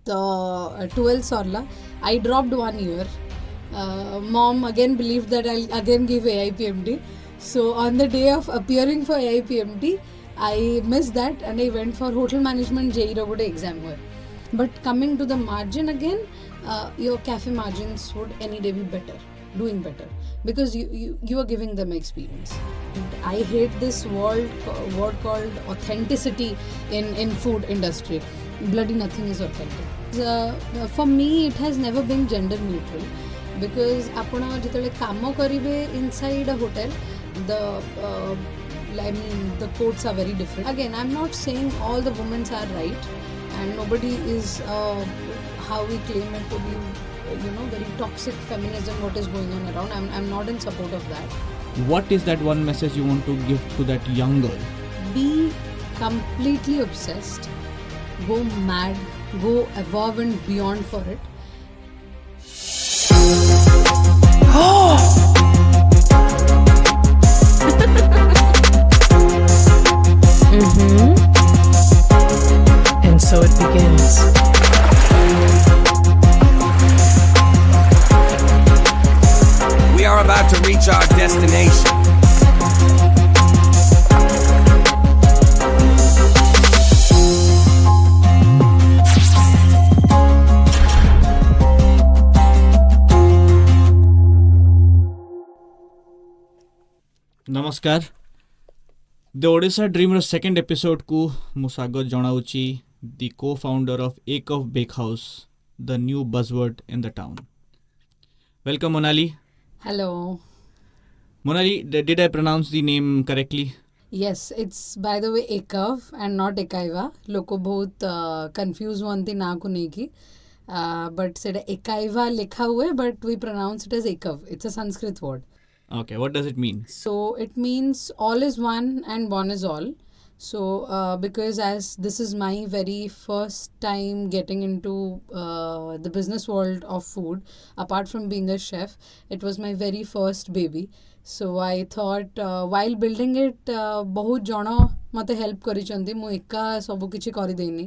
the 12th Sorla. I dropped 1 year. Mom again believed that I'll again give AIPMD. So on the day of appearing for AIPMD, I missed that and I went for hotel management JEE Ragode exam. But coming to the margin again, your cafe margins would any day be better, doing better, because you are giving them experience. I hate this word called authenticity in food industry. Bloody nothing is authentic. For me, it has never been gender neutral, because ଆପଣ ଯେତେବେଳେ କାମ କରିବେ inside a hotel, the codes are very different. Again, I'm not saying all the women are right, and nobody is how we claim it to be, very toxic feminism what is going on around. I'm not in support of that. What is that one message you want to give to that young girl? Be completely obsessed, go mad, go above and beyond for it. And so it begins. We are about to reach our destination. नमस्कार the Odisha dream second episode को मु स्वागत जनाऊँगी the co founder of एकव bake house the new buzzword in the town. Welcome Monali. Hello. Monali, did I pronounce the name correctly? Yes, it's by the way Ekav and not Ekaiva. Loko bahut confuse huanti na ko neki. But said Ekaiva likha hua hai, but we pronounce it as Ekav. It's a Sanskrit word. Okay, what does it mean? So it means all is one and one is all. So because as this is my very first time getting into the business world of food, apart from being a chef, it was my very first baby. So I thought while building it, बहुत जन मते help करिचंती, मु एका सब किछि करि देनी.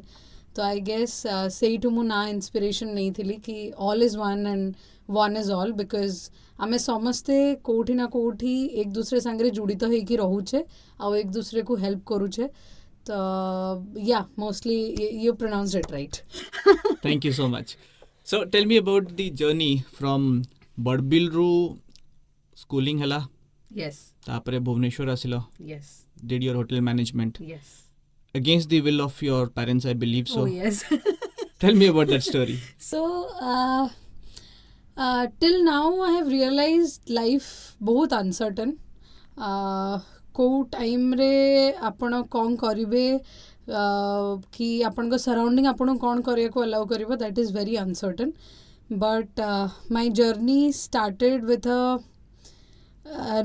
तो आई गेस सेइठु मु ना इंस्पिरेशन नहीं थिली कि all is one and one is all, because आमे समस्ते कोठी ना कोठी एक दूसरे संगे जुड़ित होइकी रहुछे आ एक दूसरे को हेल्प करूछे. तो या mostly you pronounce it right. Thank you so much. So tell me about the journey from Badbil ru schooling hela. Yes. तापरे Bhubaneswar आसिलो. Yes. Did your hotel management Yes. against the will of your parents, I believe so. Oh yes. Tell me about that story. So till now I have realized life बहुत uncertain. कोउ time रे आपण कौन करिवे कि आपण को surrounding आपण कौन करिया को अलाउ करिवो, that is very uncertain. But my journey started with a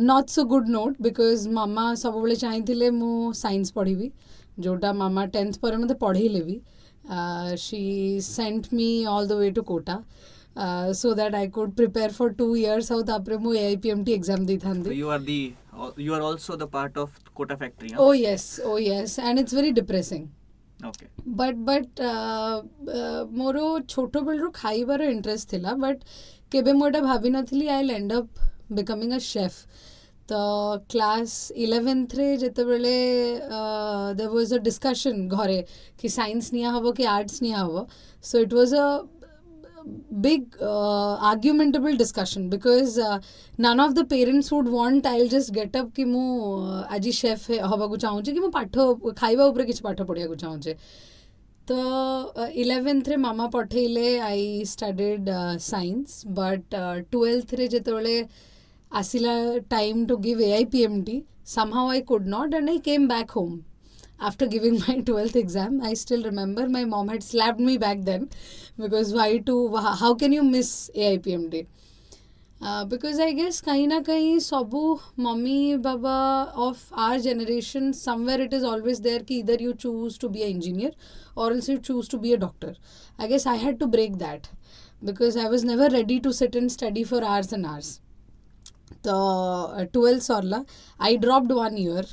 not so good note, because मामा सब बेले चाहिए मु साइंस पढ़ी, जोटा मामा 10th पर मते पढ़ेले भी. She sent me all the way to Kota so that I could prepare for 2 years. How tapre mu AIPMT exam di thandi. So you are also the part of Kota factory, huh? Oh yes, and it's very depressing. Okay. But मोरो छोटो बेलू खाइबार interest थिला, but केबे मोटा भाभी नथिली I will end up becoming a chef. तो class 11th रे जेते बेले देयर वाज अ डिस्कशन घरे कि साइंस निया हबो कि आर्ट्स निया हबो. So it was a big argumentable discussion, because none of the parents would want I'll just get up कि मु आज शेफ हवा को चाहूँचे कि मु पाठ खाइबा ऊपर किछ पाठ पढ़िया को चाहूँचे. तो 11th रे मामा पठेले I studied science. But 12th रे जेतेबेले आसिला time to give AIPMT, somehow I could not, and I came back home. After giving my 12th exam, I still remember my mom had slapped me back then, because how can you miss AIPMT? Because I guess kahin na kahin sabu mommy baba of our generation, somewhere it is always there ki either you choose to be an engineer or else you choose to be a doctor. I guess I had to break that, because I was never ready to sit and study for hours and hours. The 12th Sorla, I dropped 1 year.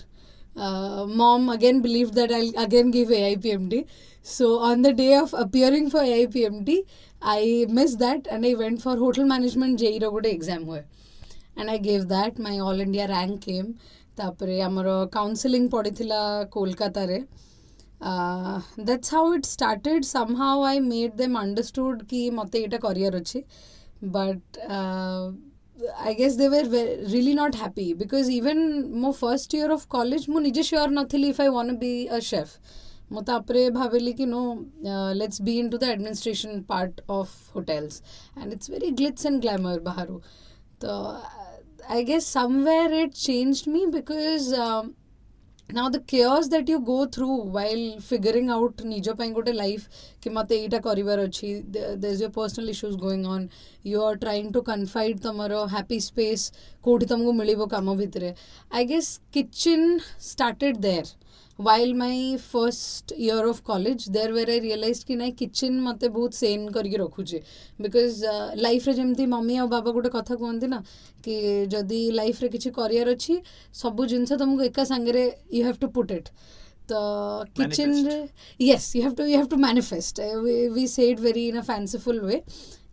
Mom again believed that I'll again give AIPMD. So on the day of appearing for AIPMD, I missed that and I went for hotel management JEE ର ଗୋଟେ exam ହୁଏ. And I gave that. My all India rank came. ତାପରେ ଆମର counselling ପଡ଼ିଥିଲା କୋଲକାତାରେ. That's how it started. Somehow I made them understood कि ମୋତେ ଏଇଟା କରିବାର ଅଛି. But I guess they were really not happy because even ମୋ first year of college ମୁଁ ନିଜେ sure ନଥିଲି if I want to be a chef. ମୁଁ ତାପରେ ଭାବିଲି କି no, let's be into the administration part of hotels and it's very glitz and glamour ବାହାରୁ. So I guess somewhere it changed me because now the chaos that you go through while figuring out nijo ପାଇଁ ଗୋଟେ life କି ମୋତେ ଏଇଟା କରିବାର ଅଛି, there's your personal issues going on, you are trying to confide ତମର happy space କୋଉଠି ତମକୁ ମିଳିବ କାମ ଭିତରେ. I guess kitchen started there. While my first year of college, there where I realized कि नाई kitchen मते बहुत sane करके रखुचे because life रे जेमती मम्मी और बाबा गोटे कथा कहते ना कि जदि life रे किसी career अच्छी सबु जिनसे तुमको एका संगरे you have to put it. तो kitchen रे yes you have to manifest. We say it very in a fanciful way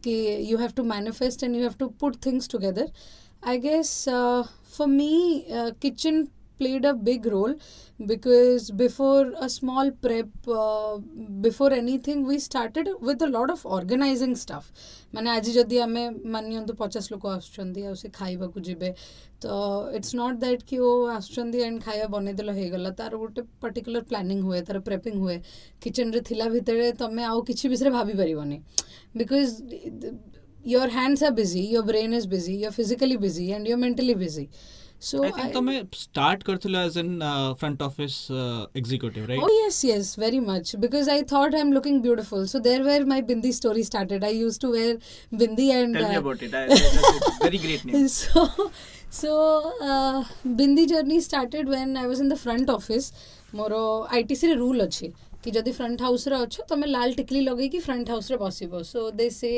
कि you have to manifest and you have to put things together. I guess for me kitchen played a big role because before a small prep, before anything, we started with a lot of organizing stuff. माने आज जदि आमे मानियंतु 50 लोक आसुचंदी आ से खाइबा को जिबे तो it's not that कि ओ आसुचंदी एंड खाइबा बने देलो हे गला तार गोटे पर्टिकुलर प्लानिंग हुए तार प्रेपिंग हुए किचन रे थिला भितरे तमे आउ किछि बिसरे भाबी परिबनी because your hands are busy, your brain is busy, you're physically busy and you're mentally busy. So I think तमे start करथिलो as an front office executive, right? Oh yes, very much because I thought I'm looking beautiful. So there where my bindi story started. I used to wear bindi and Tell me about it. That's a very great name. So bindi journey started when I was in the front office. मोरो ITC रे rule अछि कि जदि front house रे अछ तमे लाल टिकली लगै कि फ्रंट हाउस रे बसिबो. सो दे से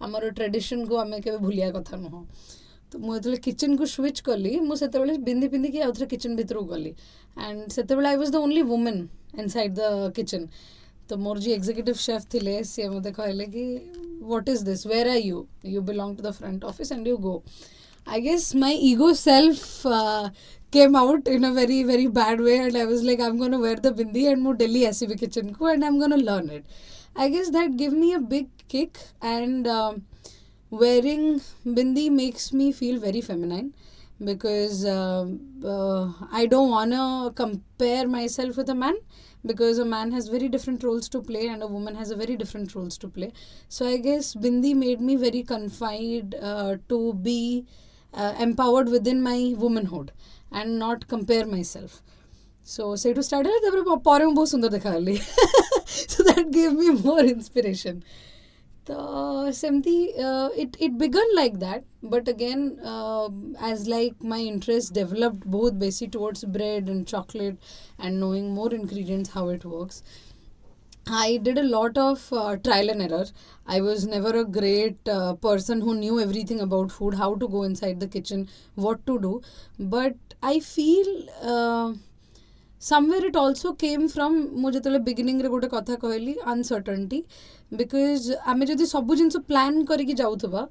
हमर ट्रेडिशन को आमे केबे भूलिया कथा न. तो मुझे किचन को स्विच कली मुझे बिंदी पिंदी कि आउथरे किचन भीतर गली एंड से I was the only women inside the kitchen. तो मोर जी एग्जीक्यूटिव शेफ थिले सी मते कहले कि what is this, where are you belong to the front office and you go. I guess my ego self came out in a very very bad way and I was like I'm going to wear the bindi and move Delhi SCB kitchen ko and I'm going to learn it. I guess that gave me a big kick and wearing bindi makes me feel very feminine because I don't want to compare myself with a man because a man has very different roles to play and a woman has a very different roles to play. So I guess bindi made me very confined to be empowered within my womanhood and not compare myself. So say to start it तापर पारे में बहुत सुंदर देखा गली. So that gave me more inspiration. So semti it began like that, but again as like my interest developed both basic towards bread and chocolate and knowing more ingredients how it works, I did a lot of trial and error. I was never a great person who knew everything about food, how to go inside the kitchen, what to do. But I feel somewhere it also came from मुझे तो beginning रे गोटे कथा कहली uncertainty because आमे जदि सब जिनस plan करिकी जाउथबा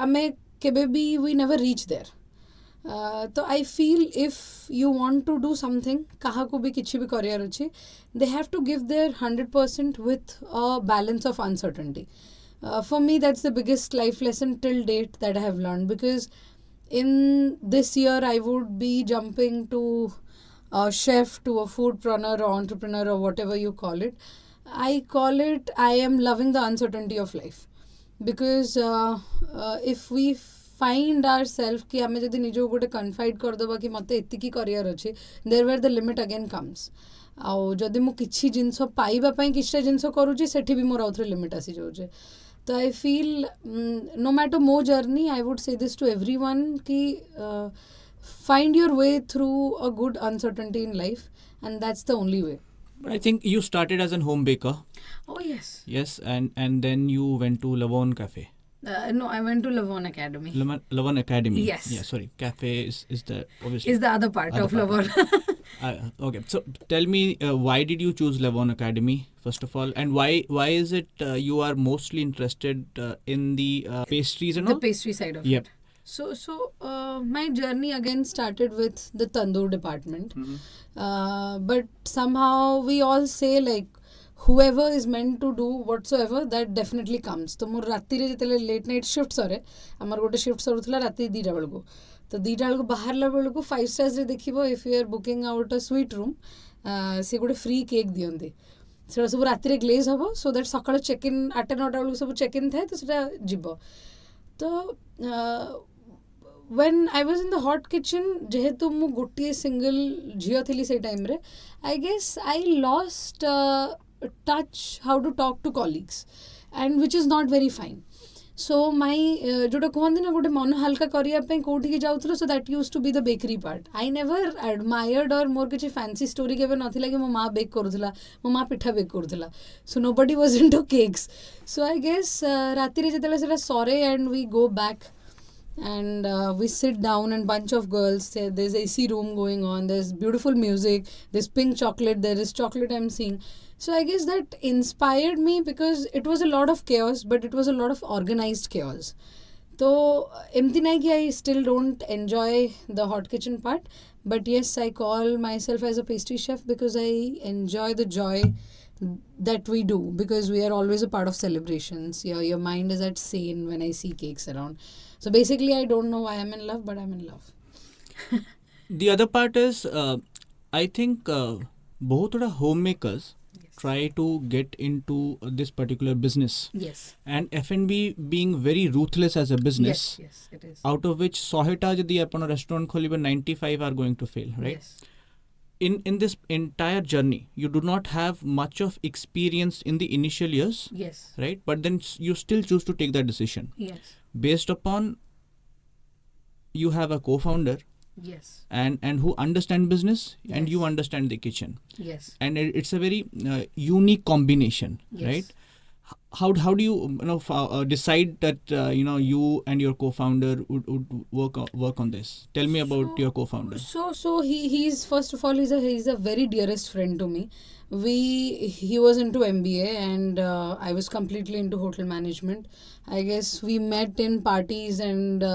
आमे केबे भी we never reach there. तो I feel if you want to do something kaha ko bhi kichhi bhi kariyar achi, they have to give their 100% with a balance of uncertainty. For me that's the biggest life lesson till date that I have learned because in this year I would be jumping to a chef to a foodpreneur or entrepreneur or whatever you call it. I call it I am loving the uncertainty of life because if we find ourselves कि आमे जदि निजो गोटे confide कर दबा कि मते एतिकी करियर अछि, there where the limit again comes. आउ जदि मु किछि जिंस पाइबा पई किछटा जिंस करूची सेठी भी मोर आउथरे लिमिट आसी जाउचे. तो आई फील नो मैटर मो journey I would say this to everyone कि find your way through a good uncertainty in life and that's the only way. But I think you started as a home baker. Oh yes. Yes, and then you went to Lavon Cafe. No, I went to Lavon Academy. Lavon Academy. Yes. Yeah, sorry. Cafe is the obviously. Is the other part Other of part. Lavon. Okay, so tell me, why did you choose Lavon Academy first of all, and why is it you are mostly interested in the pastries and The all? pastry side of Yep. it. So my journey again started with the tandoor department. But somehow we all say like whoever is meant to do whatsoever, that definitely comes. तो मोर राति रे जेतेले late night shift सरे हमर गोटे shift सरुथला राति 2टा बेलको तो 2टा बेलको बाहरला बेलको 5 stars रे देखिबो if you are booking out a sweet room से गोटे फ्री केक दियंती सेटा सब राति रे ग्लेज हबो सो दैट सकाळ चेक इन 8 9टा बेलको सब चेक इन थाए तो सेटा जिवो तो when I was in the hot kitchen जेहेतु मु गोटे सिंगल झियो थिली से टाइम रे I guess I lost touch how to talk to colleagues and which is not very fine. So my जोटा कहते ना गोटे मन हल्का करिया पे कोठी के जाउथलो so that used to be the bakery part. I never admired or मोर किछि fancy story केबे नथिला कि मो माँ बेक करूथला मो माँ पिठा bake करूथला so nobody was into cakes. So I guess राति रे जेतेला सेटा सरे and we go back and we sit down and bunch of girls say there's AC room going on, there's beautiful music, there's pink chocolate, there is chocolate I'm seeing. So I guess that inspired me because it was a lot of chaos but it was a lot of organized chaos. So empty nahi ki I still don't enjoy the hot kitchen part, but yes, I call myself as a pastry chef because I enjoy the joy that we do, because we are always a part of celebrations. Your mind is at sane when I see cakes around. So basically I don't know why I'm in love, but I'm in love. The other part is I think both of the homemakers try to get into this particular business, Yes. and F&B being very ruthless as a business, Yes, it is. out of which 100टा जदि अपन restaurant खोलिबे 95 are going to fail, right? Yes. In this entire journey you do not have much of experience in the initial years, Yes. right? But then you still choose to take that decision Yes. based upon you have a co-founder Yes. and who understand business and Yes. you understand the kitchen, Yes. and it's a very unique combination, Yes. right? How do you decide that you and your co-founder would work on this? Tell me about your co-founder. So he's first of all he's a very dearest friend to me. He was into MBA and I was completely into hotel management. I guess we met in parties and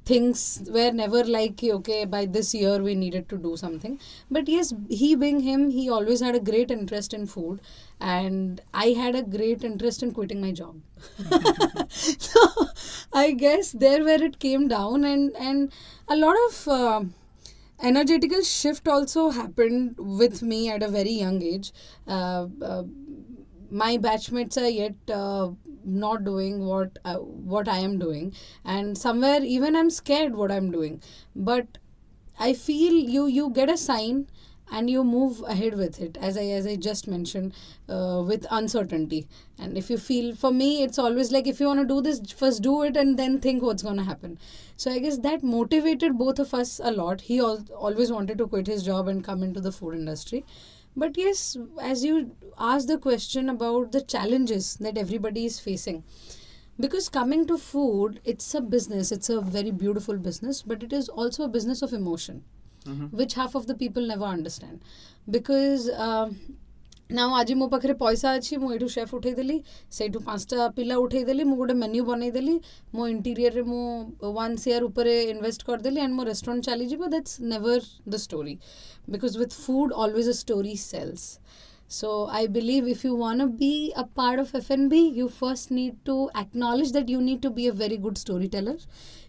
things were never like okay by this year we needed to do something. But yes, he being him, he always had a great interest in food and I had a great interest in quitting my job. So I guess there where it came down and a lot of energetical shift also happened with me at a very young age. My batchmates are yet not doing what I am doing, and somewhere even I'm scared what I'm doing. But I feel you get a sign and you move ahead with it, as I just mentioned, with uncertainty. And if you feel, for me it's always like if you want to do this, first do it and then think what's going to happen. So I guess that motivated both of us a lot. He always wanted to quit his job and come into the food industry. But yes, as you asked the question about the challenges that everybody is facing, because coming to food, it's a business, it's a very beautiful business, but it is also a business of emotion, which half of the people never understand. Because now आज मो पाखे पैसा अच्छी मु एठू chef उठे देली सेठू 5टा पिला उठे देली मु गोटे मेन्यू बनै देली मो इंटीरियर रे मु 1 CR ऊपर इन्वेस्ट कर देली एंड मो रेस्टोरेंट चली जिवो. That's never the story, because with food always a story sells. So I believe if you want to be a part of F&B, you first need to acknowledge that you need to be a very good storyteller.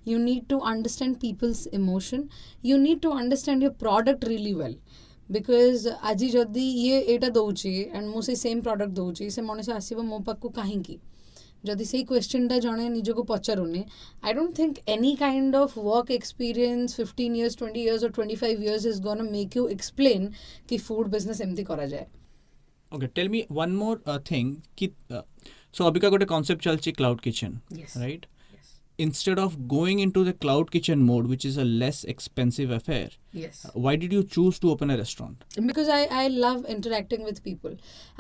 You need to understand people's emotion. You need to understand your product really well. Because আজি যদি ये एटा दौची and मु से same product दौची से मनुष्य आसीबो मो पाखु काहेकि जदि सेही क्वेश्चनटा जणे निजको पचारुनी, I don't think any kind of work experience 15 years 20 years or 25 years is going to make you explain कि फूड बिजनेस एमती करा जाए. Okay, tell me one more thing कि so अभी का गोटे concept चलची cloud kitchen, Yes. right? Instead of going into the cloud kitchen mode, which is a less expensive affair, Yes. why did you choose to open a restaurant? Because I love interacting with people.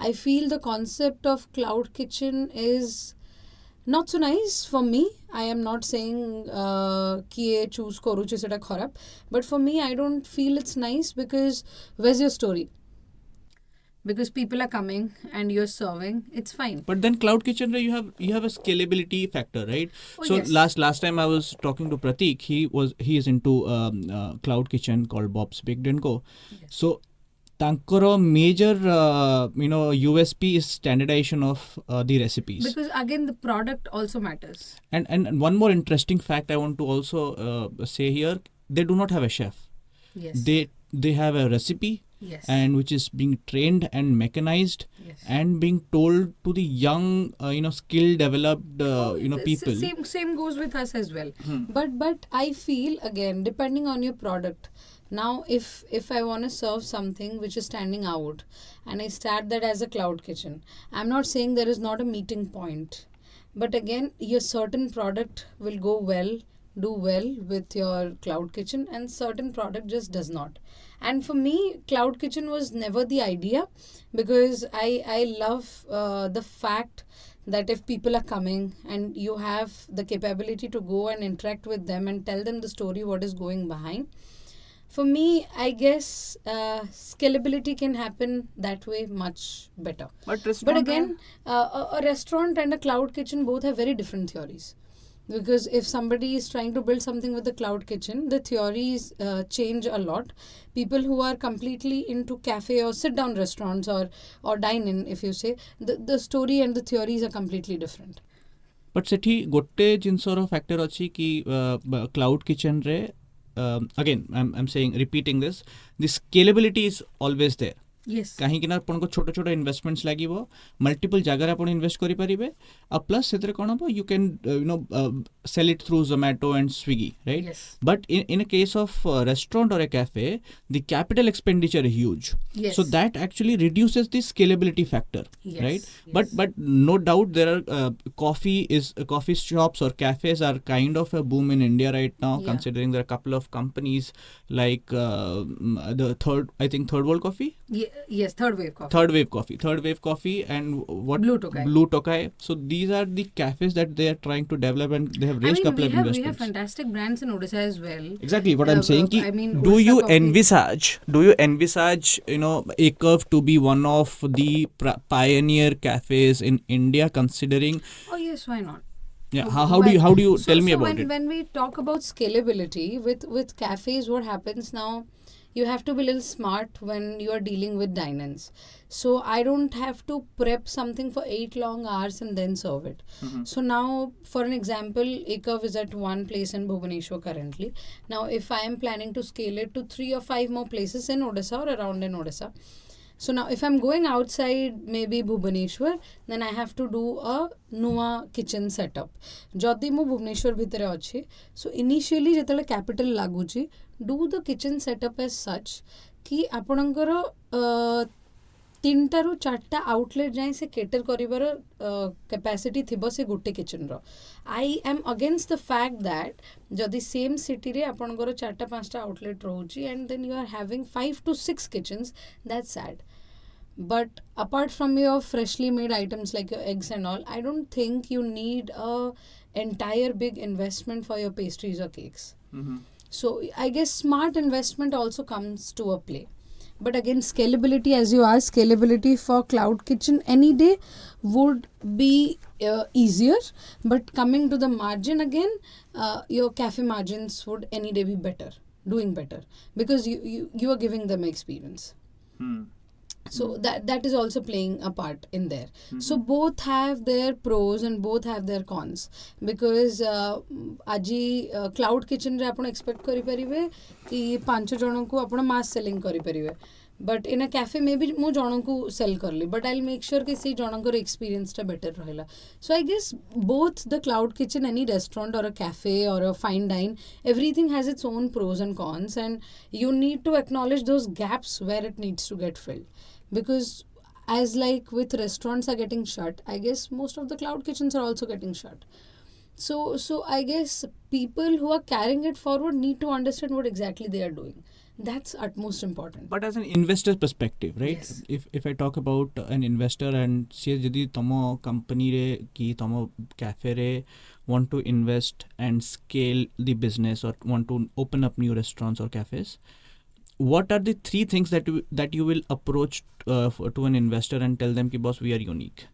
I feel the concept of cloud kitchen is not so nice for me. I am not saying कि ये choose करूँचे सेटा खराब, but for me I don't feel it's nice because where's your story? Because people are coming and you're serving, it's fine. But then Cloud Kitchen, you have a scalability factor, right? Oh, So yes. last time I was talking to Pratik, he is into Cloud Kitchen called Bob's Baked and Co. Yes. So tankoro major USP is standardization of the recipes. Because again the product also matters. And one more interesting fact I want to also say here, they do not have a chef. Yes. They have a recipe, Yes. and which is being trained and mechanized Yes. and being told to the young skill developed people. Same goes with us as well. But I feel again depending on your product. Now if I want to serve something which is standing out and I start that as a cloud kitchen, I'm not saying there is not a meeting point, but again your certain product will do well with your cloud kitchen and certain product just does not. And for me cloud kitchen was never the idea, because I love the fact that if people are coming and you have the capability to go and interact with them and tell them the story what is going behind. For me, I guess scalability can happen that way much better. But again, a restaurant and a cloud kitchen both have very different theories. Because if somebody is trying to build something with the cloud kitchen, the theories change a lot. People who are completely into cafe or sit down restaurants or dine in, if you say, the story and the theories are completely different. But सेठी गोटे जिनसर factor अच्छी कि cloud kitchen रे again I'm saying repeating this, the scalability is always there. Yes. कहीं ना आपको छोट छोट investments लगे मल्टीपल जगह आप इन्वेस्ट करेंगे आ प्लस से कौन हम you can sell it through Zomato and Swiggy, right? Yes. But in a case of a restaurant or a cafe, the capital expenditure is huge. Yes. So that actually reduces the scalability factor, Yes. right? Yes. But no doubt there are coffee shops or cafes are kind of a boom in India right now, Yeah. considering there are a couple of companies like the third world coffee. Yes, third wave coffee. And what Blue Tokai. Blue Tokai. So these are the cafes that they are trying to develop, and they have raised couple of we investments. have fantastic brands in Odisha as well. Exactly what I'm saying. Ki, I mean, do Odisha you coffee- envisage Akerf to be one of the pioneer cafes in India, considering? Oh yes, why not? Yeah. How do you tell me about when, it? When we talk about scalability with cafes, what happens now? You have to be a little smart when you are dealing with dine-ins. So I don't have to prep something for 8 long hours and then serve it. So now, for an example, Akerf is at one place in Bhubaneswar currently. Now, if I am planning to scale it to 3 or 5 more places in Odisha or around in Odisha. So now, if I'm going outside maybe Bhubaneswar, then I have to do a Nua kitchen setup. Jodi mu Bhubaneswar bhitere achi. So initially, ଯେତେବେଳେ capital ଲାଗୁଛି, do the kitchen setup as such कि ଆପଣଙ୍କର 3ଟାରୁ 4ଟା outlet ଯାଏଁ ସେ କେଟର କରିବାର capacity ଥିବ ସେ ଗୋଟେ କିଚେନ୍ର. I am against the fact that ଯଦି same cityରେ ଆପଣଙ୍କର 4ଟା 5ଟା ଆଉଟଲେଟ୍ ରହୁଛି and then you are having 5 to 6 kitchens, that's sad. But apart from your freshly made items like your eggs and all, I don't think you need a entire big investment for your pastries or cakes. So I guess smart investment also comes to a play. But again, scalability, as you asked, scalability for cloud kitchen any day would be easier. But coming to the margin again, your cafe margins would any day be better, doing better, because you are giving them experience. So that is also playing a part in there. So both have their pros and both have their cons, because aji cloud kitchen रे आपण expect करी परिवे कि 5 जनों को आपण mass selling करी परिवे, but in a cafe में भी मु जनों को sell करली, but I'll make sure कि सी जनों को experience टा better रहेला. So I guess both the cloud kitchen, any restaurant or a cafe or a fine dine, everything has its own pros and cons, and you need to acknowledge those gaps where it needs to get filled. Because as like with restaurants are getting shut, I guess most of the cloud kitchens are also getting shut. So I guess people who are carrying it forward need to understand what exactly they are doing. That's utmost important. But as an investor perspective, right? Yes. If I talk about an investor and see jodi tamo company re ki tamo cafe re want to invest and scale the business or want to open up new restaurants or cafes, what are the three things that you will approach to an investor and tell them ki boss we are unique?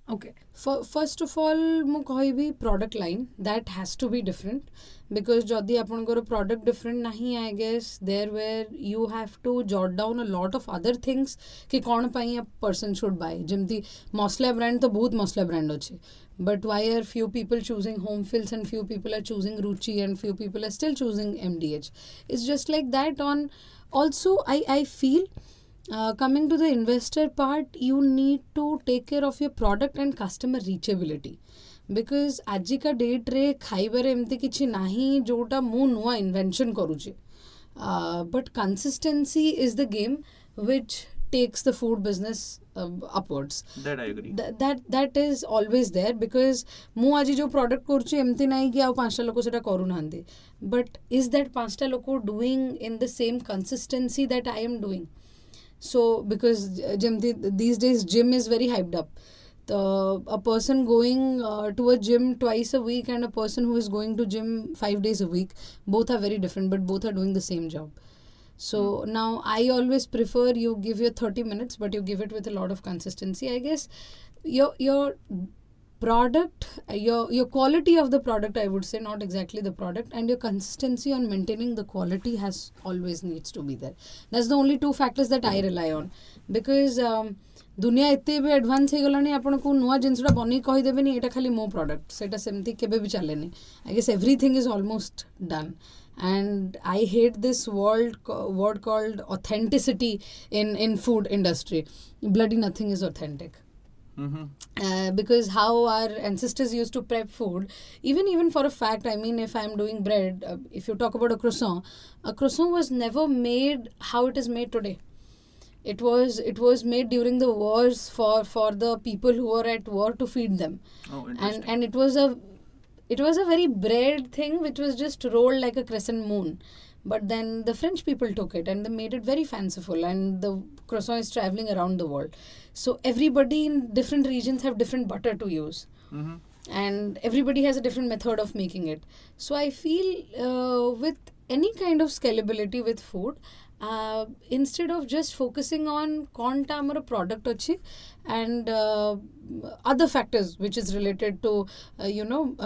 Okay. First of all, ମୁଁ କହିବି product line that has to be different, because ଯଦି ଆପଣଙ୍କର product different ନାହିଁ, I guess there where you have to jot down a lot of other things कि କ'ଣ ପାଇଁ a person should buy. ଯେମିତି ମସଲା brand ତ ବହୁତ ମସଲା brand ଅଛି, but why are few people choosing home fills and few people are choosing Ruchi and few people are still choosing MDH? It's just like that. On also I feel coming to the investor part, you need to take care of your product and customer reachability, because ଆଜିକା ଡେଟ୍ରେ ଖାଇବାରେ ଏମିତି କିଛି ନାହିଁ ଯେଉଁଟା ମୁଁ ନୂଆ invention କରୁଛି, but consistency is the game which takes the food business upwards. That I agree. That is always there, because ମୁଁ ଆଜି ଯେଉଁ ପ୍ରଡ଼କ୍ଟ କରୁଛି ଏମିତି ନାହିଁ କି ଆଉ 5ଟା ଲୋକ ସେଇଟା କରୁନାହାନ୍ତି, but is that 5ଟା ଲୋକ doing in the same consistency that I am doing? So because these days gym is very hyped up. A person going to a gym twice a week and a person who is going to gym 5 days a week, both are very different, but both are doing the same job. So now I always prefer you give your 30 minutes, but you give it with a lot of consistency. I guess your product, your quality of the product, I would say, not exactly the product, and your consistency on maintaining the quality has always needs to be there. That's the only two factors that I rely on, because दुनिया एते भी advance ହେଇଗଲାଣି, ଆପଣଙ୍କୁ ନୂଆ ଜିନିଷଟା ବନେଇ କହିଦେବେନି ଏଇଟା ଖାଲି ମୋ ପ୍ରଡ଼କ୍ଟ, ସେଇଟା ସେମିତି କେବେ ବି ଚାଲେନି. I guess everything is almost done, and I hate this word called authenticity in food industry. Bloody nothing is authentic. Because how our ancestors used to prep food, even for a fact, I mean, if I'm doing bread, if you talk about a croissant was never made how it is made today. It was made during the wars for the people who were at war to feed them. Oh, interesting. And it was a very bread thing which was just rolled like a crescent moon. But then the French people took it and they made it very fanciful, and the croissant is traveling around the world. So everybody in different regions have different butter to use. And everybody has a different method of making it. So I feel with any kind of scalability with food, instead of just focusing on quanta amara product achi and other factors which is related to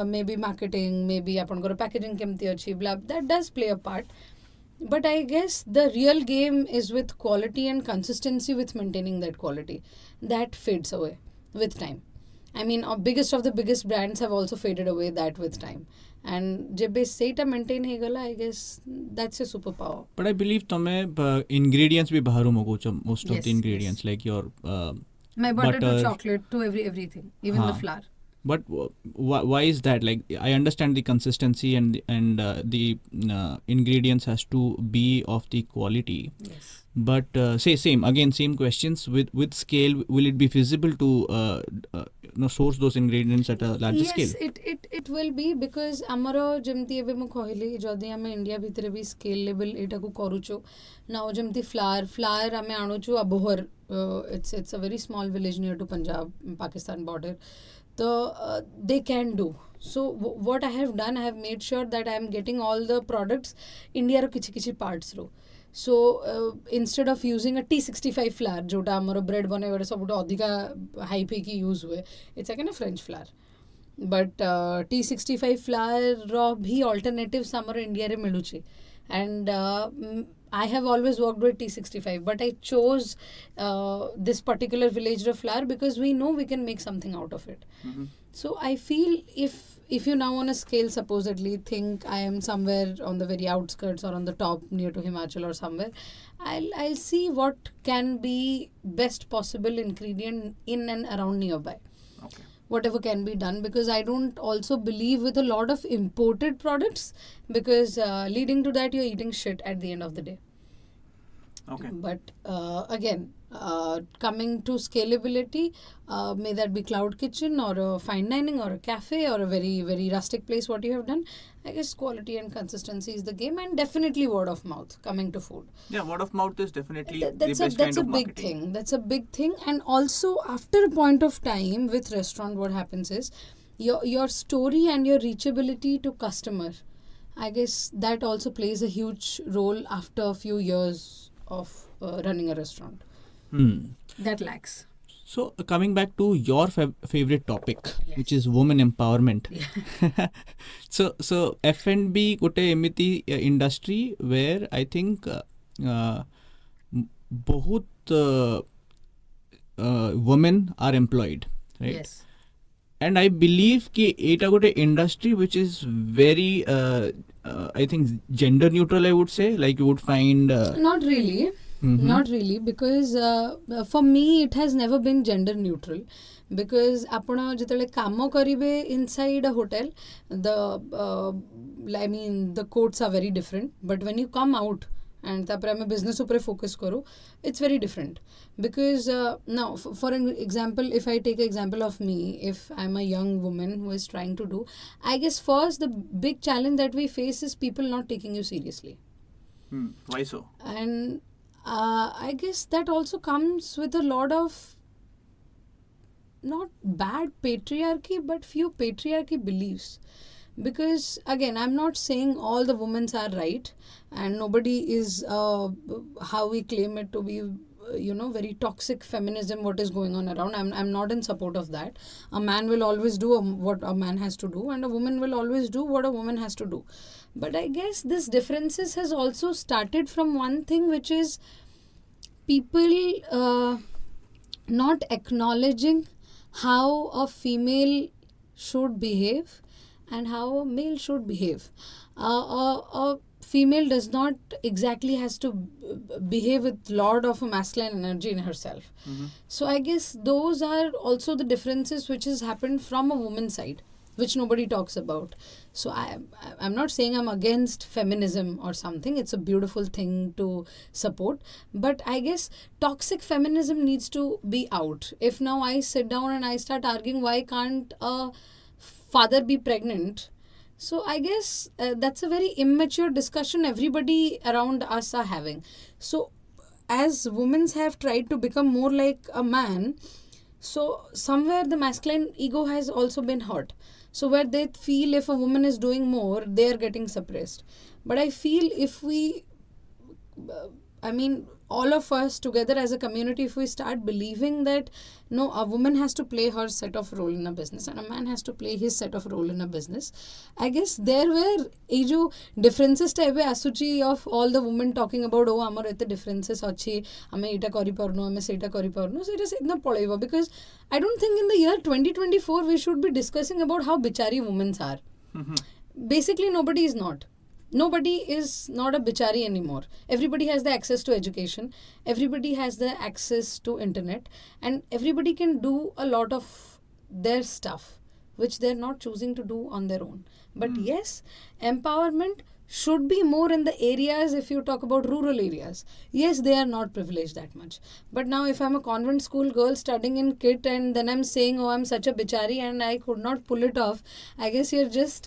maybe marketing, maybe apankara packaging kemti achi, blah, that does play a part. But I guess the real game is with quality and consistency with maintaining that quality. That fades away with time. I mean, biggest of the biggest brands have also faded away that with time. And जब सेटा maintain ହେଇଗଲା, I guess that's a superpower. But I believe tome ingredients भी बाहरों मगोचो, most of the ingredients, like your my butter to chocolate to everything, even the flour. But why is that? Like, I understand the consistency and the ingredients has to be of the quality. Yes. But same questions with scale. Will it be feasible to source those ingredients at a larger scale? Yes, it will be, because ଆମର ଯେମିତି ଏବେ ମୁଁ କହିଲି ଯଦି ଆମେ India ଭିତରେ ବି scale level ଏଇଟାକୁ କରୁଛୁ, now ଯେମିତି flour ଆମେ ଆଣୁଛୁ abohar, it's a very small village near to Punjab, Pakistan border. So they can do. So what I have done, I have made sure that I am getting all the products India ro kichi parts ro. So instead of using a T65 flour, jota amaro bread banebare sabuto adhika high pe ki use hue, it's again a French flour. But T65 flour ro bhi alternatives amaro India re miluchi. And I have always worked with T65, but I chose this particular village flour because we know we can make something out of it. So I feel if you now on a scale supposedly think I am somewhere on the very outskirts or on the top near to Himachal or somewhere, I'll see what can be best possible ingredient in and around nearby. Okay. Whatever can be done, because I don't also believe with a lot of imported products, because leading to that you're eating shit at the end of the day. Okay. But again, Coming to scalability, may that be cloud kitchen or a fine dining or a cafe or a very, very rustic place, what you have done, I guess quality and consistency is the game, and definitely word of mouth coming to food. Yeah, word of mouth is definitely That's a big thing. That's a big thing. And also after a point of time with restaurant, what happens is your story and your reachability to customer, I guess that also plays a huge role after a few years of running a restaurant. That lacks. So coming back to your favorite topic, which is women empowerment. so F&B gote emiti industry where I think bahut women are employed, right? Yes. And I believe ki eta gote industry which is very I think gender neutral, I would say. Like you would find Not really. Not really, because for me it has never been gender neutral, because apna jetale kamo karibe inside a hotel, the codes are very different, but when you come out and tapre ame business upre focus karo, it's very different. Because now for an example, if I take an example of me, if I'm a young woman who is trying to do, I guess first the big challenge that we face is people not taking you seriously. Why so? And I guess that also comes with a lot of not bad patriarchy, but few patriarchy beliefs. Because again, I'm not saying all the women are right, and nobody is how we claim it to be, very toxic feminism, what is going on around. I'm not in support of that. A man will always do what a man has to do, and a woman will always do what a woman has to do. But I guess this differences has also started from one thing, which is people not acknowledging how a female should behave and how a male should behave. A female does not exactly has to behave with lot of masculine energy in herself. So I guess those are also the differences which has happened from a woman's side, which nobody talks about. So I'm not saying I'm against feminism or something. It's a beautiful thing to support. But I guess toxic feminism needs to be out. If now I sit down and I start arguing why can't a father be pregnant, so I guess that's a very immature discussion everybody around us are having. So as women have tried to become more like a man, so somewhere the masculine ego has also been hurt. So where they feel if a woman is doing more, they are getting suppressed. But I feel if we, all of us together as a community, if we start believing that no, a woman has to play her set of role in a business and a man has to play his set of role in a business, I guess there were jo differences type asuchi of all the women talking about, oh, amar ete differences achi, ame eta kari parno, ame seita kari parno, so it is idna padeva. Because I don't think in the year 2024 we should be discussing about how bichari women are. Basically, nobody is not. Nobody is not a bichari anymore. Everybody has the access to education. Everybody has the access to internet. And everybody can do a lot of their stuff, which they're not choosing to do on their own. But yes, empowerment should be more in the areas. If you talk about rural areas, yes, they are not privileged that much. But now if I'm a convent school girl studying in KIT and then I'm saying, oh, I'm such a bichari and I could not pull it off, I guess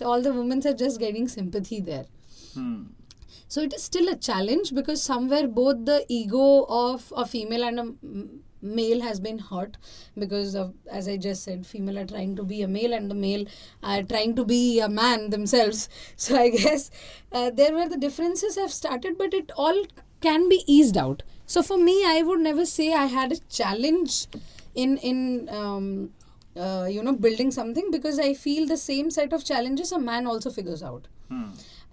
all the women are just getting sympathy there. So it is still a challenge, because somewhere both the ego of a female and a male has been hurt, because of, as I just said, female are trying to be a male and the male are trying to be a man themselves. So I guess there where the differences have started, but it all can be eased out. So for me, I would never say I had a challenge in building something, because I feel the same set of challenges a man also figures out.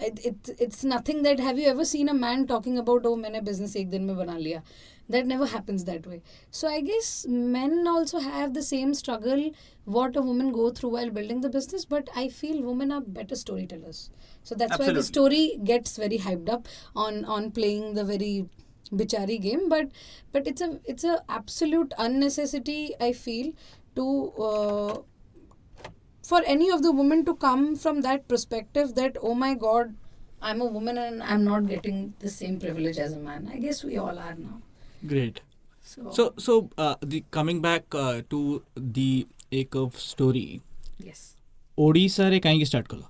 It's nothing that, have you ever seen a man talking about, oh, मैंने business एक दिन में बना लिया? That never happens that way. So I guess men also have the same struggle what a woman go through while building the business, but I feel women are better storytellers. So that's why the story gets very hyped up on playing the very bichari game, but it's a absolute unnecessity, I feel, to for any of the women to come from that perspective that, oh my God, I'm a woman and I'm not getting the same privilege as a man. I guess we all are now. Great. So the coming back to the Ek of story, yes. Odisha रे कहीं start कलो?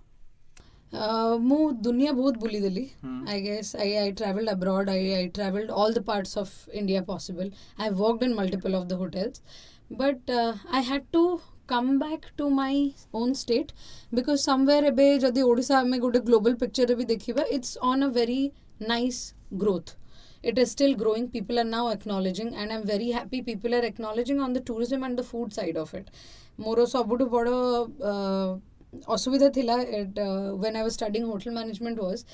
ମୁଁ ଦୁନିଆ ବହୁତ ବୁଲିଦେଲି I guess I traveled abroad I traveled all the parts of India possible I worked in multiple of the hotels but I had to come back to my own state because somewhere ଏବେ ଯଦି ଓଡ଼ିଶା ଆମେ ଗୋଟେ global picture ରେ ବି ଦେଖିବା it's on a very nice growth it is still growing people are now acknowledging and I'm very happy people are acknowledging on the tourism and the food side of it ମୋର ସବୁଠୁ ବଡ଼ ଅସୁବିଧା ଥିଲା when I was studying hotel management was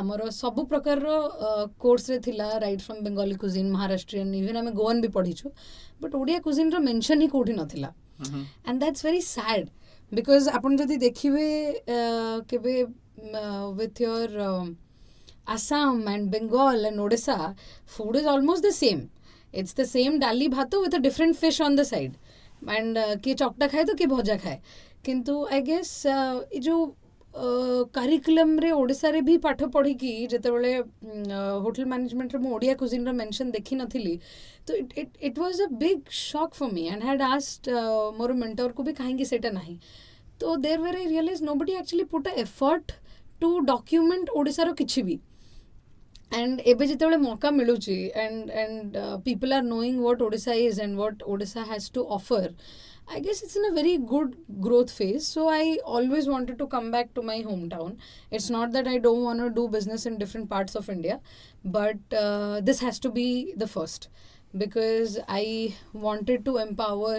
ଆମର ସବୁ ପ୍ରକାରର କୋର୍ସରେ ଥିଲା right from Bengali Couzyn ମହାରାଷ୍ଟ୍ରିଆନ୍ even ଆମେ ଗୋଆନ୍ ବି ପଢ଼ିଛୁ ବଟ୍ ଓଡ଼ିଆ କୁଜିନ୍ର ମେନସନ୍ ହିଁ କେଉଁଠି ନଥିଲା and that's very sad because ଆପଣ ଯଦି ଦେଖିବେ କେବେ with your Assam and Bengal and Odisha food is almost the same it's the same dali bhato with a different fish on the side and କିଏ ଚକଟା ଖାଏ ତ କିଏ ଭଜା ଖାଏ କିନ୍ତୁ ଆଇ ଗେସ୍ ଏ ଯେଉଁ କାରିକୁଲମ୍ରେ ଓଡ଼ିଶାରେ ବି ପାଠ ପଢ଼ିକି ଯେତେବେଳେ ହୋଟେଲ ମ୍ୟାନେଜମେଣ୍ଟରେ ମୁଁ ଓଡ଼ିଆ କୁଜିନ୍ର ମେନସନ୍ ଦେଖିନଥିଲି ତ it was a big shock for me and had asked ମୋର ମେଣ୍ଟରକୁ ବି କାହିଁକି ସେଇଟା ନାହିଁ ତ there where I realize nobody actually put a effort to document ଓଡ଼ିଶାର କିଛି ବି and ଏବେ ଯେତେବେଳେ ମौका ମିଳୁଛି and people are knowing what Odisha is and what Odisha has to offer I guess it's in a very good growth phase so I always wanted to come back to my hometown it's not that I don't want to do business in different parts of India but this has to be the first because I wanted to empower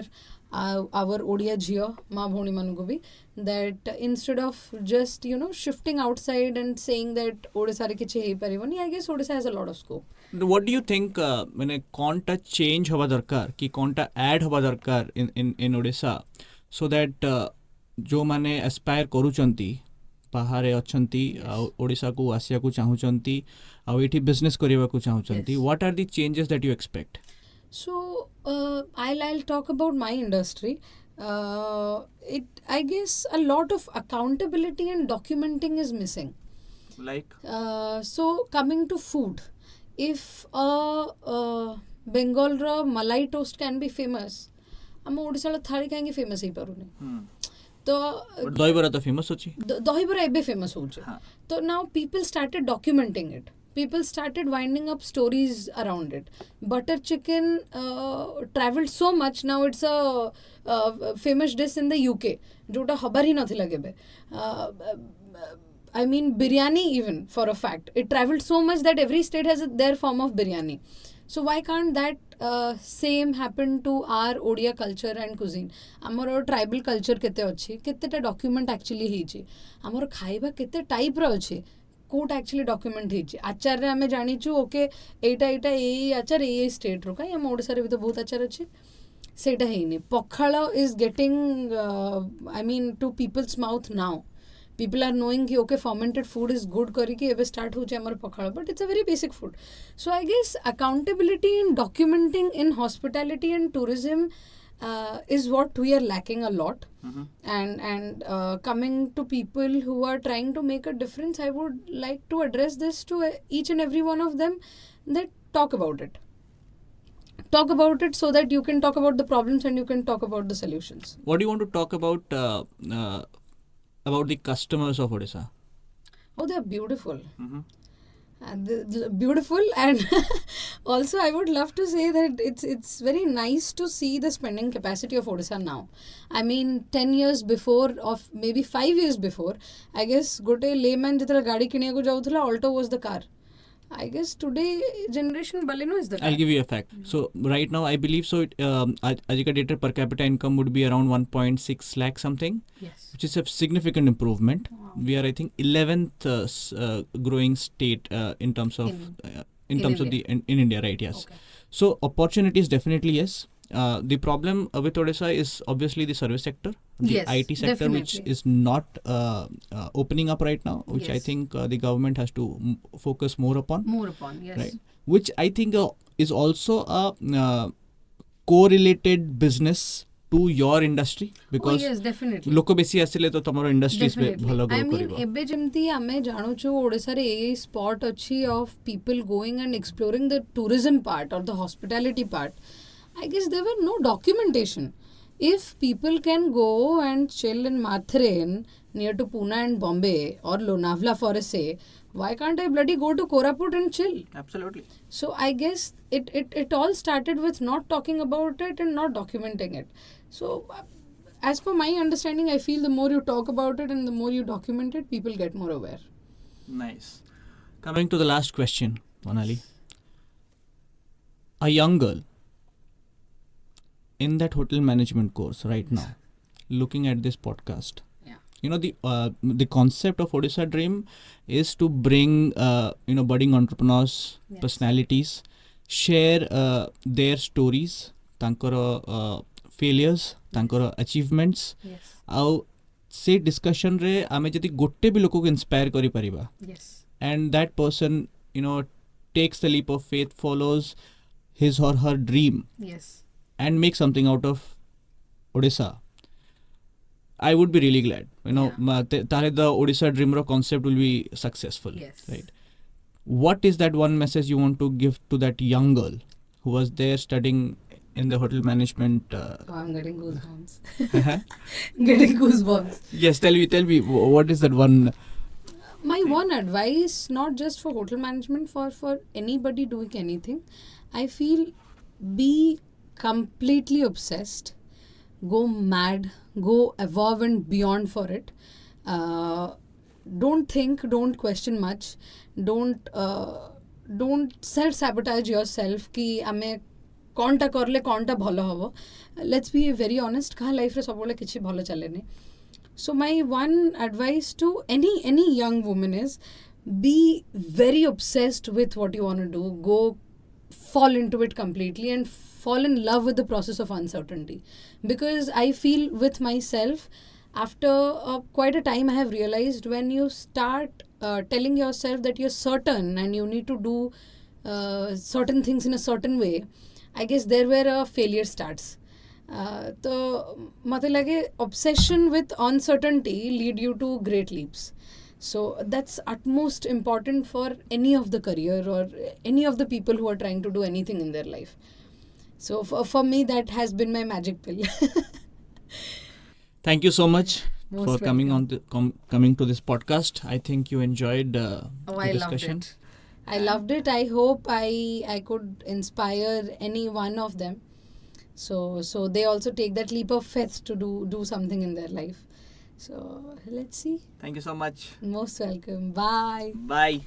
our Odia Jio Ma Bhoni Manuku bhi that instead of just shifting outside and saying that Odisha re kichhi hei paribani I guess Odisha has a lot of scope what do you think माने कौनटा change हवा दरकार कि कौनटा add हवा दरकार in Odisha so that जो माने Aspire करूचंती बाहरे अछंती ओडिशा को आसिया को चाहुचंती आ एठी बिजनेस करिवा को चाहुचंती what are the changes that you expect so I'll talk about my industry I guess a lot of accountability and documenting is missing like so coming to food if Bengalra malai toast can be famous ଆମ ଓଡ଼ିଶାର ଥାଳି କାହିଁକି famous ହେଇପାରୁନି ତ ଦହିବରା ତ famous ଅଛି ଦହିବରା ଏବେ famous ହେଉଛି ତ ନାଉ people started ଡକ୍ୟୁମେଣ୍ଟିଂ eat people started winding up stories around it butter chicken traveled so much now it's a famous dish in the UK jota habar hi nathila kebe I mean biryani even for a fact it traveled so much that every state has their form of biryani so why can't that same happen to our Odia culture and cuisine amaro tribal culture kete achi keteta document actually heichi amaro khaiba kete type ro achi court actually document ହେଇଛି ଆଚାରରେ ଆମେ ଜାଣିଛୁ okay ଏଇଟା ଏଇ ଆଚାର ଏଇ ଷ୍ଟେଟ୍ରୁ କାହିଁ ଆମ ଓଡ଼ିଶାରେ ବି ତ ବହୁତ ଆଚାର ଅଛି ସେଇଟା ହେଇନି pakhala is getting I mean to peoples mouth now people are knowing कि okay fermented food is good करके ଏବେ start होचे हमारे पखाड़ा but it's a very basic food so I guess accountability in documenting in hospitality and tourism is what we are lacking a lot and coming to people who are trying to make a difference I would like to address this to each and every one of them that talk about it so that you can talk about the problems and you can talk about the solutions what do you want to talk about the customers of Odisha oh they're beautiful beautiful and also I would love to say that it's very nice to see the spending capacity of Odisha now I mean 10 years before or maybe 5 years before I guess gote layman jitra gaadi kiniya ku jautula Alto was the car I guess today generation Baleno is the car. I'll give you a fact so right now I believe so ajika data per capita income would be around 1.6 lakh something yes which is a significant improvement we are I think 11th growing state in terms of in terms India. of the in India right yes okay. so opportunities definitely yes the problem with Odisha is obviously the service sector the Yes, IT sector definitely. which is not opening up right now which I Yes. think the government has to focus more upon yes right which I think is also a correlated business to your industry? Oh, Because yes, definitely. ଲୋକ ବେଶୀ ଆସିଲେ ତ ତମର industry ଭଲ I grow mean, କରିବ. ଏବେ ଯେମିତି ଆମେ ଜାଣୁଛୁ ଓଡ଼ିଶାରେ ଏଇ ସ୍ପଟ୍ ଅଛି of people going and exploring the tourism part or the hospitality part. I guess there were no documentation. If people can go and chill in Matheren near to Pune and Bombay or Lonavala for a say, why can't I bloody go to Koraput and chill? Absolutely. So I guess it all started with not talking about it and not documenting it. So as per my understanding, I feel the more you talk about it and the more you document it, people get more aware. Nice. Coming to the last question, Manali. A young girl in that hotel management course right now, looking at this podcast, Yeah. you know, the concept of Odisha Dream is to bring budding entrepreneurs, Yes. personalities, share their stories, tankara failures, tankara achievements. Yes. ଆଉ ସେ ଡିସ୍କସନ୍ରେ ଆମେ ଯଦି ଗୋଟେ ବି ଲୋକକୁ inspire କରିପାରିବା Yes. and that person takes the leap of faith, follows his or her dream Yes. and makes something out of Odisha, I would be really glad. Tale the Odisha Dream concept will be successful. Yes. Right. What is that one message you want to give to that young girl who was there studying in the hotel management? Oh, I'm getting goosebumps. Getting goosebumps. Yes, tell me, what is that one? My one advice, not just for hotel management, for anybody doing anything, I feel be completely obsessed, go mad, go above and beyond for it. Don't think, don't question much, don't self-sabotage yourself कि आमे कौनटा करले कौनटा भलो हबो. Let's be very honest, कहा life रे सबले किछि भलो चलेनी. So my one advice to any young woman is be very obsessed with what you want to do. Go fall into it completely and fall in love with the process of uncertainty. Because I feel with myself, after quite a time, I have realized when you start telling yourself that you're certain and you need to do certain things in a certain way, I guess there where a failure starts. तो मते लगे obsession with uncertainty lead you to great leaps. So that's utmost important for any of the career or any of the people who are trying to do anything in their life. So for me, that has been my magic pill. Thank you so much Most for coming coming to this podcast. I think you enjoyed the I discussion. loved it. I loved it. I hope I could inspire any one of them. So they also take that leap of faith to do something in their life. So let's see. Thank you so much. Most welcome. Bye. Bye.